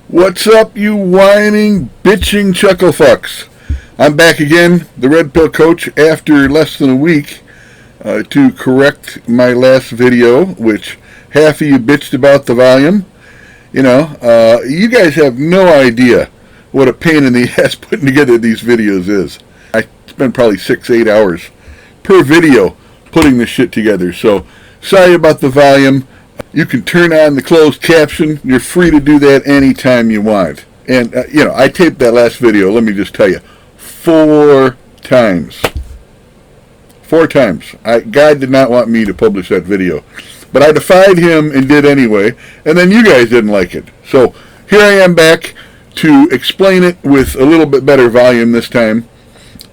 What's up, you whining, bitching chucklefucks? I'm back again, the Red Pill Coach, after less than a week to correct my last video, which half of you bitched about the volume. You guys have no idea what a pain in the ass putting together these videos is. I spend probably 6-8 hours per video putting this shit together, so sorry about the volume. You can turn on the closed caption. You're free to do that anytime you want. And, I taped that last video, let me just tell you, 4 times. 4 times. God did not want me to publish that video. But I defied him and did anyway, and then you guys didn't like it. So here I am back to explain it with a little bit better volume this time,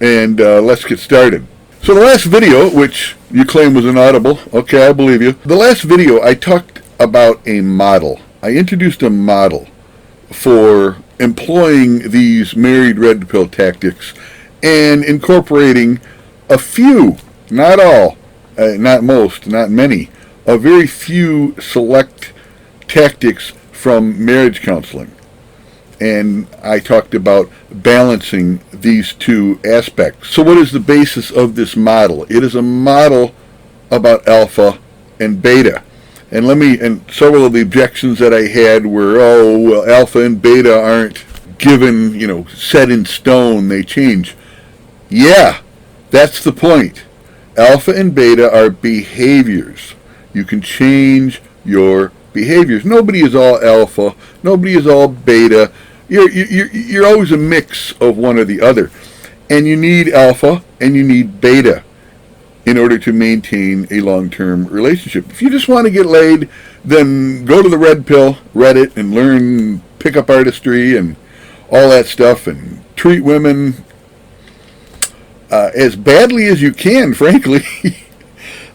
and let's get started. So the last video, which you claim was inaudible, okay, I believe you. The last video, I talked about a model. I introduced a model for employing these married red pill tactics and incorporating a few, not all, not most, not many, a very few select tactics from marriage counseling. And I talked about balancing these two aspects. So what is the basis of this model? It is a model about alpha and beta. And several of the objections that I had were, alpha and beta aren't given, set in stone, they change. Yeah, that's the point. Alpha and beta are behaviors. You can change your behaviors. Nobody is all alpha. Nobody is all beta. You're always a mix of one or the other. And you need alpha and you need beta in order to maintain a long-term relationship. If you just want to get laid, then go to the Red Pill Reddit and learn pickup artistry and all that stuff and treat women as badly as you can, frankly,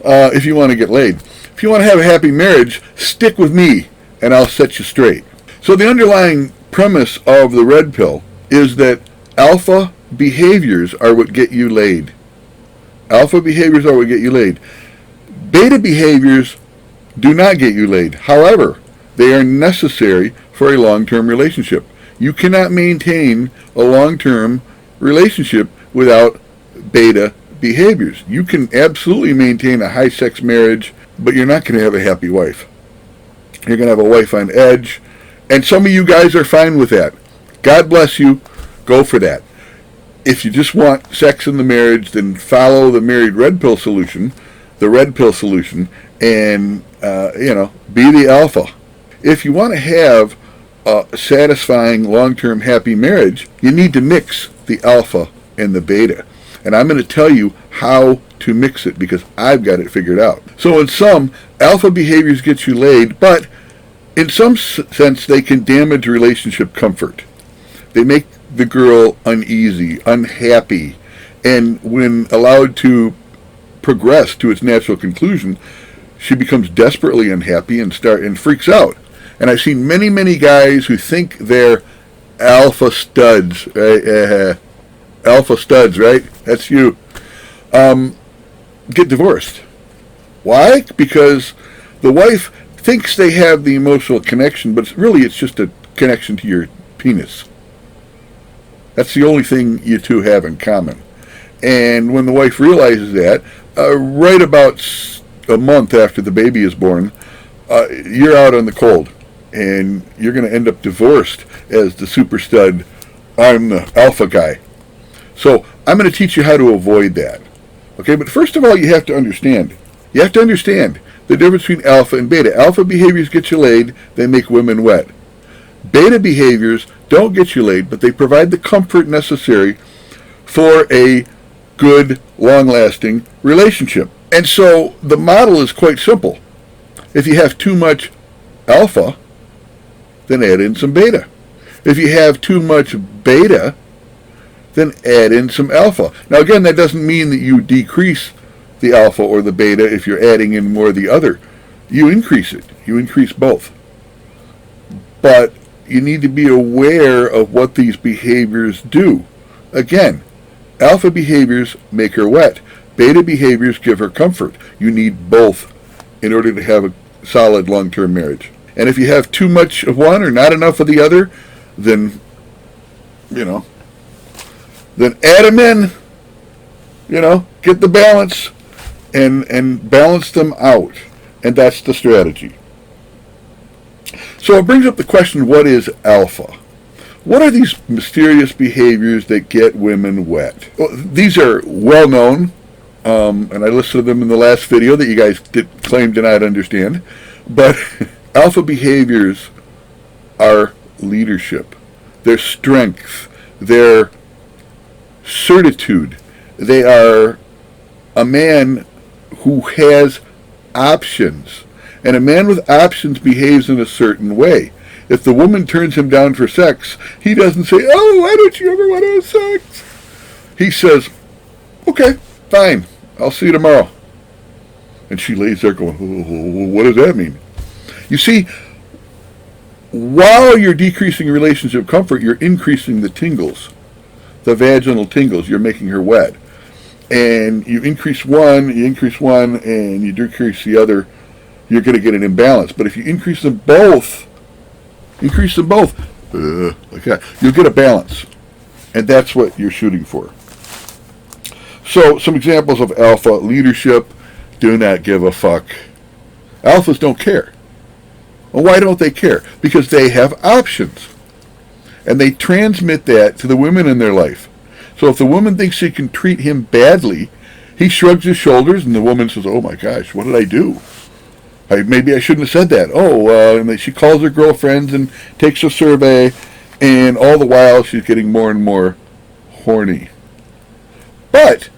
if you want to get laid. If you want to have a happy marriage, stick with me and I'll set you straight. So the underlying premise of the red pill is that alpha behaviors are what get you laid. Alpha behaviors are what get you laid. Beta behaviors do not get you laid. However, they are necessary for a long-term relationship. You cannot maintain a long-term relationship without beta behaviors. You can absolutely maintain a high-sex marriage, but you're not going to have a happy wife. You're going to have a wife on edge, and some of you guys are fine with that. God bless you. Go for that. If you just want sex in the marriage, then follow the married red pill solution, the red pill solution, and, be the alpha. If you want to have a satisfying, long-term, happy marriage, you need to mix the alpha and the beta. And I'm going to tell you how to mix it because I've got it figured out. So in some, alpha behaviors get you laid, but in some sense, they can damage relationship comfort. They make the girl uneasy, unhappy, and when allowed to progress to its natural conclusion, she becomes desperately unhappy and freaks out. And I've seen many, many guys who think they're alpha studs, right? Alpha studs, right? That's you. Get divorced. Why? Because the wife thinks they have the emotional connection, but it's just a connection to your penis. That's the only thing you two have in common. And when the wife realizes that, right about a month after the baby is born, you're out on the cold. And you're going to end up divorced as the super stud, I'm the alpha guy. So I'm going to teach you how to avoid that. Okay, but first of all, you have to understand. You have to understand the difference between alpha and beta. Alpha behaviors get you laid. They make women wet. Beta behaviors don't get you laid, but they provide the comfort necessary for a good, long-lasting relationship. And so the model is quite simple. If you have too much alpha, then add in some beta. If you have too much beta, then add in some alpha. Now again, that doesn't mean that you decrease the alpha or the beta if you're adding in more of the other. You increase it. You increase both. But you need to be aware of what these behaviors do. Again, alpha behaviors make her wet. Beta behaviors give her comfort. You need both in order to have a solid long-term marriage. And if you have too much of one or not enough of the other, then, then add them in, get the balance and balance them out. And that's the strategy. So it brings up the question, what is alpha? What are these mysterious behaviors that get women wet? Well, these are well known, and I listed them in the last video that you guys claim to not understand. But alpha behaviors are leadership, their strength, their certitude. They are a man who has options. And a man with options behaves in a certain way. If the woman turns him down for sex, he doesn't say, "Oh, why don't you ever want to have sex?" He says, "Okay, fine, I'll see you tomorrow." And she lays there going, "Oh, what does that mean?" You see, while you're decreasing relationship comfort, you're increasing the tingles, the vaginal tingles. You're making her wet. And you increase one, and you decrease the other, you're going to get an imbalance. But if you increase them both, like that, you'll get a balance. And that's what you're shooting for. So, some examples of alpha: leadership, do not give a fuck. Alphas don't care. Well, why don't they care? Because they have options. And they transmit that to the women in their life. So if the woman thinks she can treat him badly, he shrugs his shoulders, and the woman says, "Oh my gosh, what did I do? Maybe I shouldn't have said that." And then she calls her girlfriends and takes a survey, and all the while she's getting more and more horny. But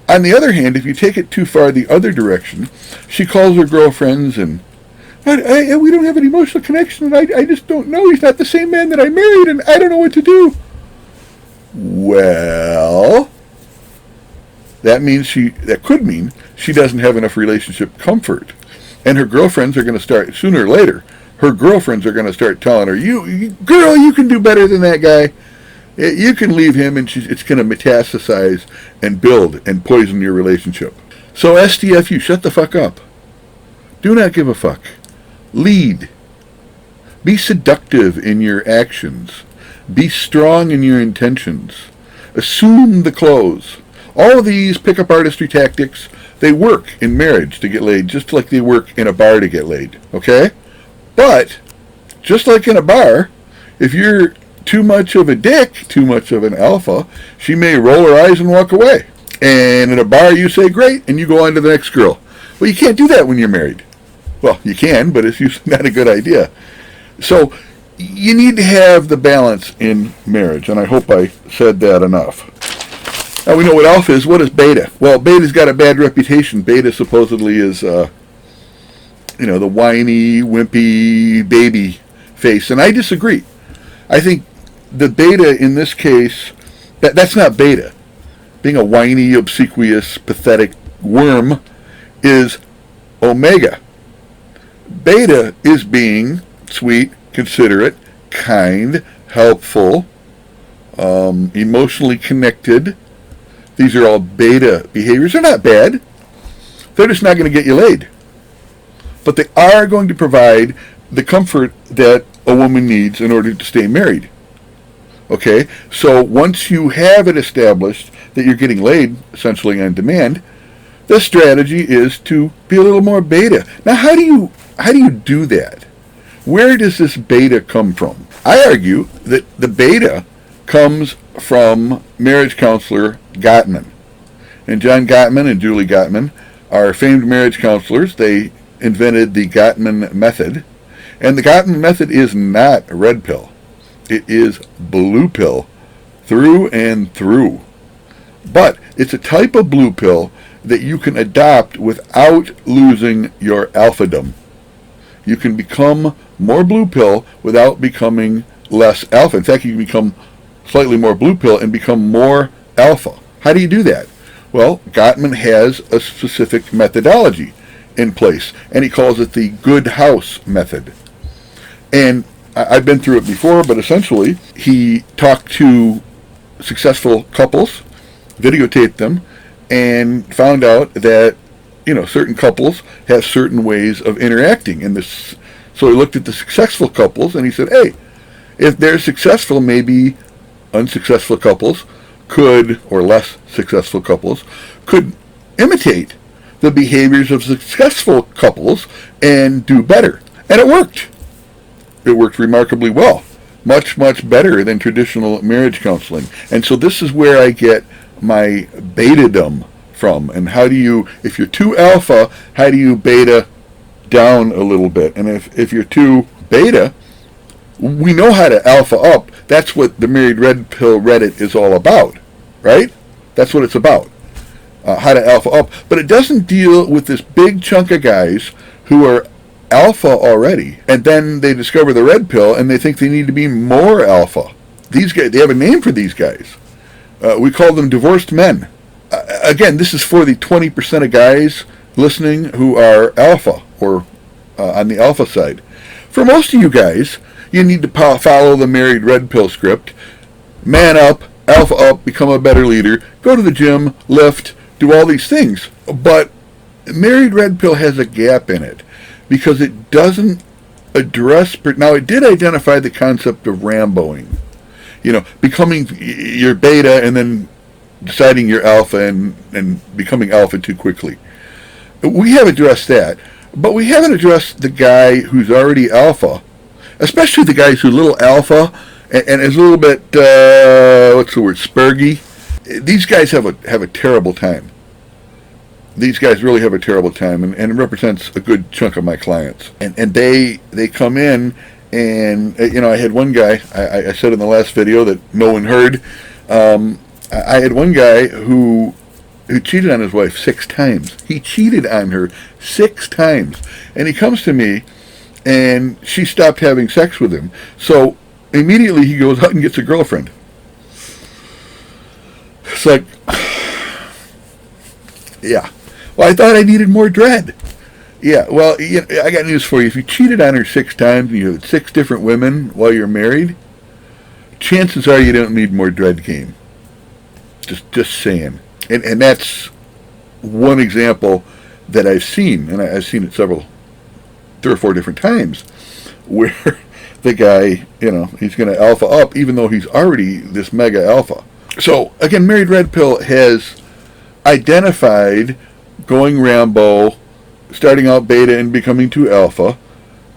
on the other hand, if you take it too far the other direction, she calls her girlfriends and, we don't have an emotional connection, and I just don't know. He's not the same man that I married, and I don't know what to do. Well, that could mean she doesn't have enough relationship comfort. And her girlfriends are going to start, sooner or later, telling her, girl, you can do better than that guy. You can leave him, and it's going to metastasize and build and poison your relationship. So STFU, shut the fuck up. Do not give a fuck. Lead. Be seductive in your actions. Be strong in your intentions. Assume the clothes. All of these pickup artistry tactics, they work in marriage to get laid, just like they work in a bar to get laid. Okay? But, just like in a bar, if you're too much of a dick, too much of an alpha, she may roll her eyes and walk away. And in a bar, you say, "Great," and you go on to the next girl. Well, you can't do that when you're married. Well, you can, but it's usually not a good idea. So, you need to have the balance in marriage, and I hope I said that enough. Now we know what alpha is. What is beta? Well, beta's got a bad reputation. Beta supposedly is, the whiny, wimpy baby face, and I disagree. I think the beta in this case, that's not beta. Being a whiny, obsequious, pathetic worm is omega. Beta is being sweet, considerate, kind, helpful, emotionally connected. These are all beta behaviors. They're not bad. They're just not going to get you laid. But they are going to provide the comfort that a woman needs in order to stay married. Okay? So once you have it established that you're getting laid, essentially on demand, the strategy is to be a little more beta. Now, how do you do that? Where does this beta come from? I argue that the beta comes from marriage counselor Gottman. And John Gottman and Julie Gottman are famed marriage counselors. They invented the Gottman method. And the Gottman method is not a red pill. It is blue pill through and through. But it's a type of blue pill that you can adopt without losing your alphadom. You can become more blue pill without becoming less alpha. In fact, you can become slightly more blue pill and become more alpha. How do you do that? Well, Gottman has a specific methodology in place, and he calls it the good house method. And I've been through it before, but essentially, he talked to successful couples, videotaped them, and found out that certain couples have certain ways of interacting, and this So he looked at the successful couples and he said, hey, if they're successful, maybe unsuccessful couples could, or less successful couples, could imitate the behaviors of successful couples and do better. And it worked. It worked remarkably well. Much, much better than traditional marriage counseling. And so this is where I get my betadom from. And how do you, if you're too alpha, how do you beta down a little bit? And if you're too beta, we know how to alpha up. That's what the Married Red Pill Reddit is all about, right? That's what it's about. How to alpha up. But it doesn't deal with this big chunk of guys who are alpha already, and then they discover the red pill and they think they need to be more alpha. These guys, they have a name for these guys. We call them divorced men. Again, this is for the 20% of guys listening who are alpha, or on the alpha side. For most of you guys, you need to follow the Married Red Pill script. Man up, alpha up, become a better leader, go to the gym, lift, do all these things. But Married Red Pill has a gap in it, because it doesn't address... Now, it did identify the concept of Ramboing. Becoming your beta and then deciding you're alpha and becoming alpha too quickly. We have addressed that, but we haven't addressed the guy who's already alpha, especially the guys who are a little alpha and is a little bit, spurgy. These guys have a terrible time. These guys really have a terrible time, and it represents a good chunk of my clients. And they come in, and I had one guy, I said in the last video that no one heard, I had one guy who cheated on his wife 6 times. He cheated on her 6 times. And he comes to me, and she stopped having sex with him. So immediately he goes out and gets a girlfriend. It's like, yeah. Well, I thought I needed more dread. Yeah, well, I got news for you. If you cheated on her 6 times and you had 6 different women while you're married, chances are you don't need more dread game. Just saying. And that's one example that I've seen, and I've seen it 3 or 4 different times, where the guy, he's going to alpha up even though he's already this mega alpha. So, again, Married Red Pill has identified going Rambo, starting out beta and becoming too alpha,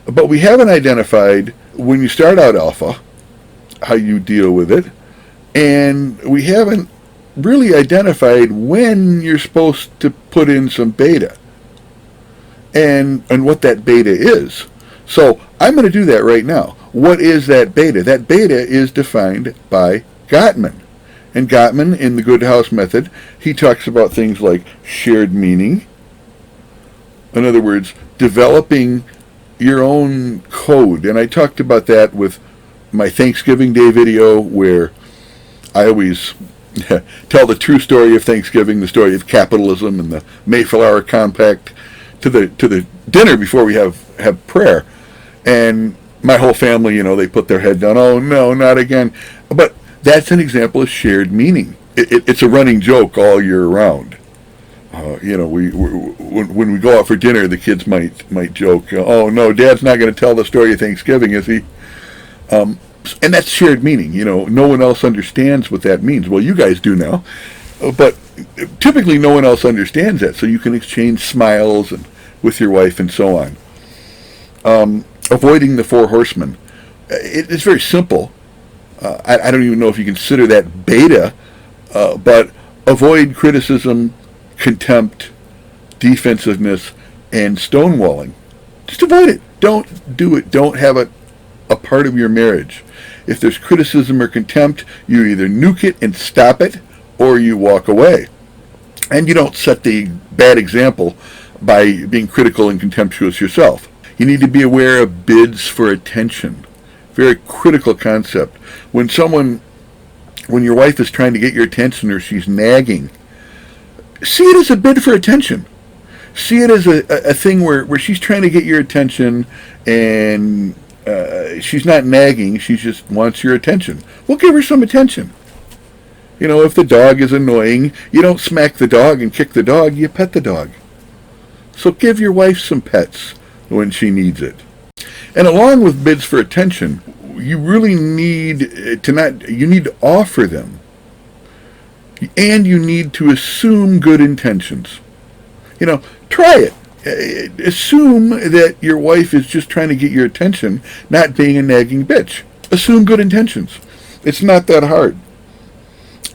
but we haven't identified when you start out alpha, how you deal with it, and we haven't really identified when you're supposed to put in some beta and what that beta is. So I'm going to do that right now. What is that beta? That beta is defined by Gottman. And Gottman, in the Good House Method, he talks about things like shared meaning. In other words, developing your own code. And I talked about that with my Thanksgiving Day video, where I always tell the true story of Thanksgiving, the story of capitalism and the Mayflower Compact, to the dinner before we have prayer. And my whole family, they put their head down. Oh, no, not again. But that's an example of shared meaning. It's a running joke all year round. When we go out for dinner, the kids might joke, "Oh no, Dad's not going to tell the story of Thanksgiving, is he?" And that's shared meaning. No one else understands what that means. Well, you guys do now, but typically no one else understands that. So you can exchange smiles with your wife and so on. Avoiding the 4 horsemen. It's very simple. I don't even know if you consider that beta, but avoid criticism, contempt, defensiveness, and stonewalling. Just avoid it. Don't do it. Don't have it a part of your marriage. If there's criticism or contempt, you either nuke it and stop it, or you walk away. And you don't set the bad example by being critical and contemptuous yourself. You need to be aware of bids for attention. Very critical concept. When your wife is trying to get your attention, or she's nagging, see it as a bid for attention. See it as a thing where she's trying to get your attention, and she's not nagging, she just wants your attention. Well, give her some attention. If the dog is annoying, you don't smack the dog and kick the dog, you pet the dog. So give your wife some pets when she needs it. And along with bids for attention, you really need you need to offer them. And you need to assume good intentions. Try it. Assume that your wife is just trying to get your attention, not being a nagging bitch. Assume good intentions. It's not that hard.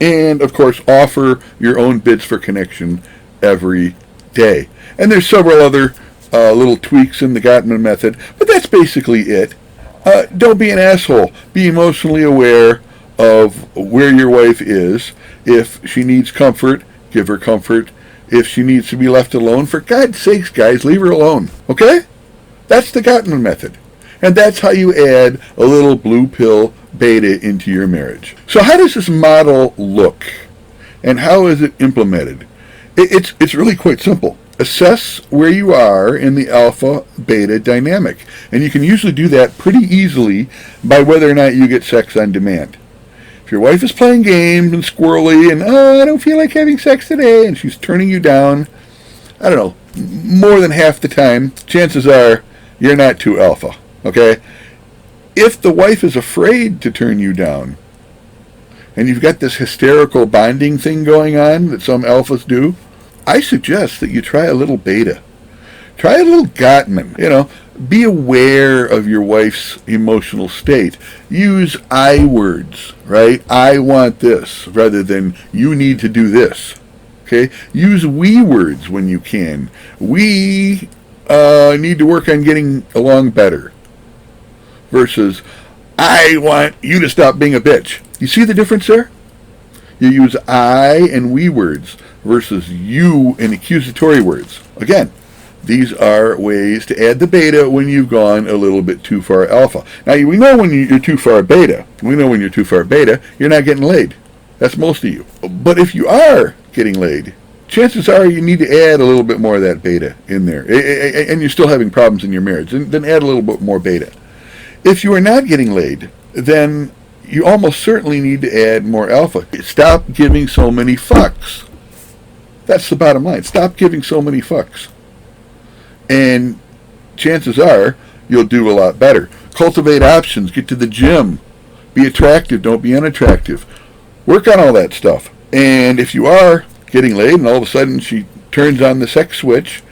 And, of course, offer your own bids for connection every day. And there's several other little tweaks in the Gottman method, but that's basically it. Don't be an asshole. Be emotionally aware of where your wife is. If she needs comfort, give her comfort. If she needs to be left alone, for God's sakes, guys, leave her alone. Okay? That's the Gottman method. And that's how you add a little blue pill beta into your marriage. So how does this model look? And how is it implemented? It's really quite simple. Assess where you are in the alpha-beta dynamic. And you can usually do that pretty easily by whether or not you get sex on demand. If your wife is playing games and squirrely and, I don't feel like having sex today, and she's turning you down, I don't know, more than half the time, chances are you're not too alpha, okay? If the wife is afraid to turn you down, and you've got this hysterical bonding thing going on that some alphas do, I suggest that you try a little beta. Try a little Gottman. Be aware of your wife's emotional state. Use I words, right? I want this, rather than you need to do this. Okay? Use we words when you can. We need to work on getting along better. Versus, I want you to stop being a bitch. You see the difference there? You use I and we words versus you and accusatory words. Again, these are ways to add the beta when you've gone a little bit too far alpha. Now, we know when you're too far beta. We know when you're too far beta, you're not getting laid. That's most of you. But if you are getting laid, chances are you need to add a little bit more of that beta in there. And you're still having problems in your marriage, then add a little bit more beta. If you are not getting laid, then you almost certainly need to add more alpha. Stop giving so many fucks. That's the bottom line. Stop giving so many fucks. And chances are you'll do a lot better. Cultivate options. Get to the gym. Be attractive. Don't be unattractive. Work on all that stuff. And if you are getting laid and all of a sudden she turns on the sex switch,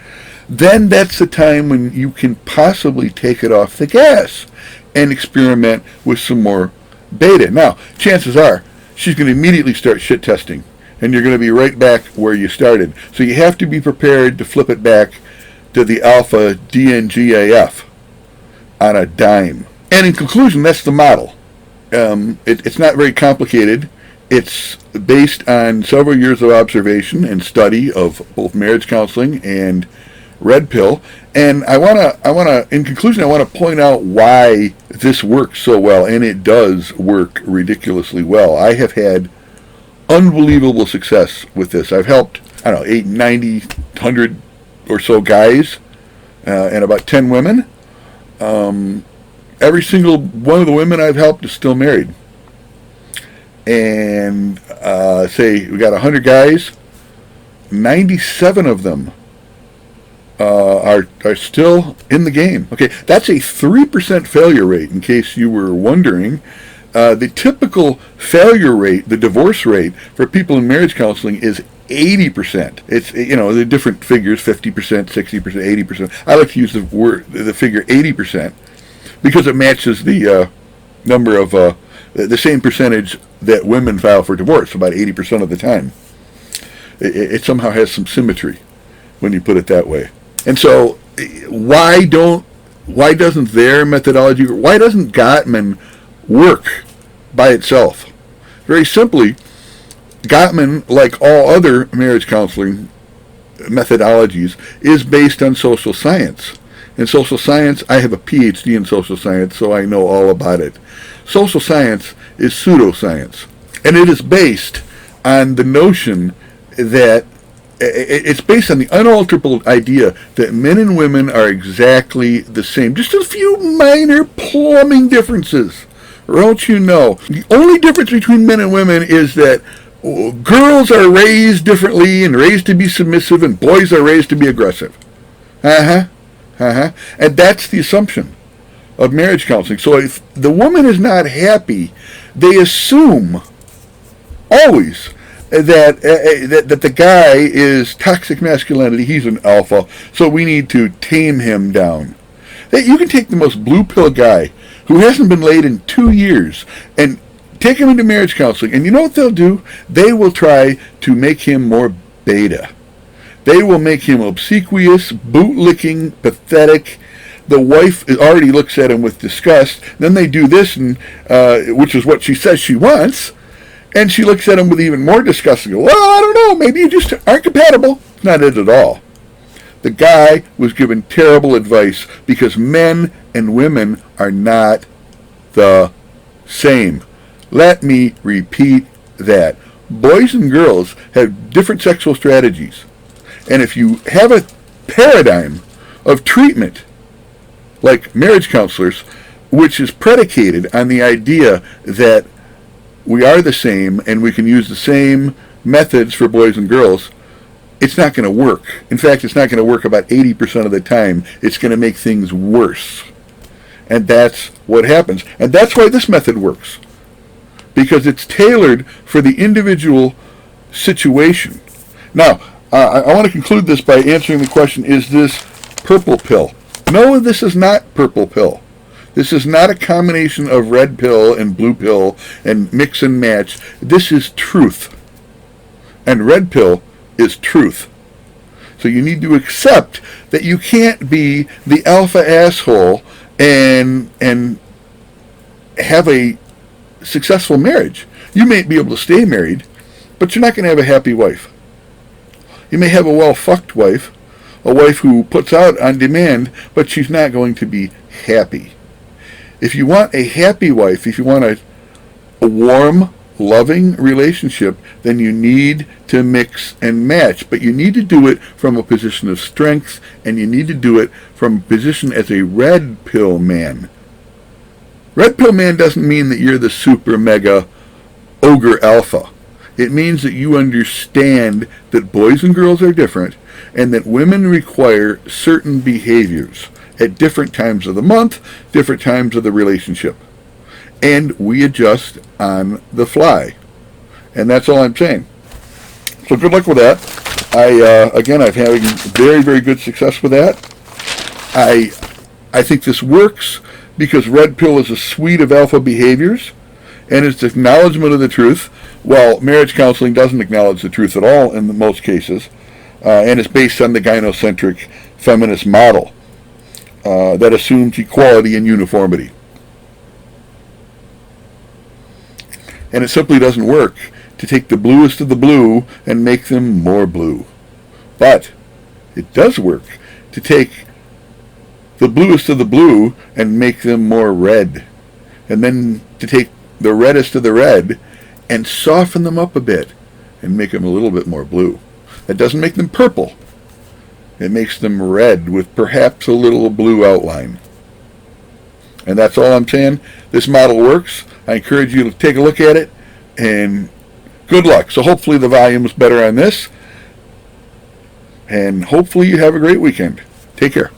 then that's the time when you can possibly take it off the gas and experiment with some more beta. Now, chances are she's going to immediately start shit testing, and you're going to be right back where you started. So you have to be prepared to flip it back to the alpha DNGAF on a dime. And in conclusion, that's the model. It's not very complicated. It's based on several years of observation and study of both marriage counseling and red pill. And in conclusion, I want to point out why this works so well, and it does work ridiculously well. I have had unbelievable success with this. I've helped, 80, 90, 100 or so guys, and about 10 women. Every single one of the women I've helped is still married. And say we got 100 guys, 97 of them are still in the game. Okay, that's a 3% failure rate, in case you were wondering. The typical failure rate, the divorce rate for people in marriage counseling is 80%. It's, the different figures, 50%, 60%, 80%. I like to use the figure 80% because it matches the number of the same percentage that women file for divorce, about 80% of the time. It somehow has some symmetry when you put it that way. And so, why doesn't their methodology, why doesn't Gottman work by itself? Very simply, Gottman, like all other marriage counseling methodologies, is based on social science. In social science, I have a PhD in social science, so I know all about it. Social science is pseudoscience, and it is based on the notion that it's based on the unalterable idea that men and women are exactly the same. Just a few minor plumbing differences. Don't you know? The only difference between men and women is that girls are raised differently and raised to be submissive, and boys are raised to be aggressive. And that's the assumption. of marriage counseling. So if the woman is not happy, they assume always that the guy is toxic masculinity. He's an alpha, so we need to tame him down. That you can take the most blue pill guy who hasn't been laid in 2 years and take him into marriage counseling, and you know what they'll do? They will try to make him more beta. They will make him obsequious, boot-licking, pathetic. The wife already looks at him with disgust. Then they do this, and which is what she says she wants, and she looks at him with even more disgust and goes, well, I don't know, maybe you just aren't compatible. It's not it at all. The guy was given terrible advice because men and women are not the same. Let me repeat that. Boys and girls have different sexual strategies. And if you have a paradigm of treatment, like marriage counselors, which is predicated on the idea that we are the same and we can use the same methods for boys and girls, it's not going to work. In fact, it's not going to work about 80% of the time. It's going to make things worse. And that's what happens. And that's why this method works. Because it's tailored for the individual situation. Now, I want to conclude this by answering the question, is this purple pill? No, this is not purple pill. This is not a combination of red pill and blue pill and mix and match. This is truth. And red pill is truth. So you need to accept that you can't be the alpha asshole and have a successful marriage. You may be able to stay married, but you're not going to have a happy wife. You may have a well-fucked wife, a wife who puts out on demand, but she's not going to be happy. If you want a happy wife, if you want a warm, loving relationship, then you need to mix and match. But you need to do it from a position of strength, and you need to do it from a position as a red pill man. Red pill man doesn't mean that you're the super mega ogre alpha. It means that you understand that boys and girls are different and that women require certain behaviors at different times of the month, different times of the relationship. And we adjust on the fly. And that's all I'm saying. So good luck with that. I'm having very, very good success with that. I think this works because red pill is a suite of alpha behaviors, and it's acknowledgement of the truth, while marriage counseling doesn't acknowledge the truth at all in most cases, and it's based on the gynocentric feminist model that assumes equality and uniformity. And it simply doesn't work to take the bluest of the blue and make them more blue. But it does work to take the bluest of the blue and make them more red. And then to take the reddest of the red and soften them up a bit and make them a little bit more blue. That doesn't make them purple. It makes them red with perhaps a little blue outline. And that's all I'm saying. This model works. I encourage you to take a look at it, and good luck. So hopefully the volume is better on this, and hopefully you have a great weekend. Take care.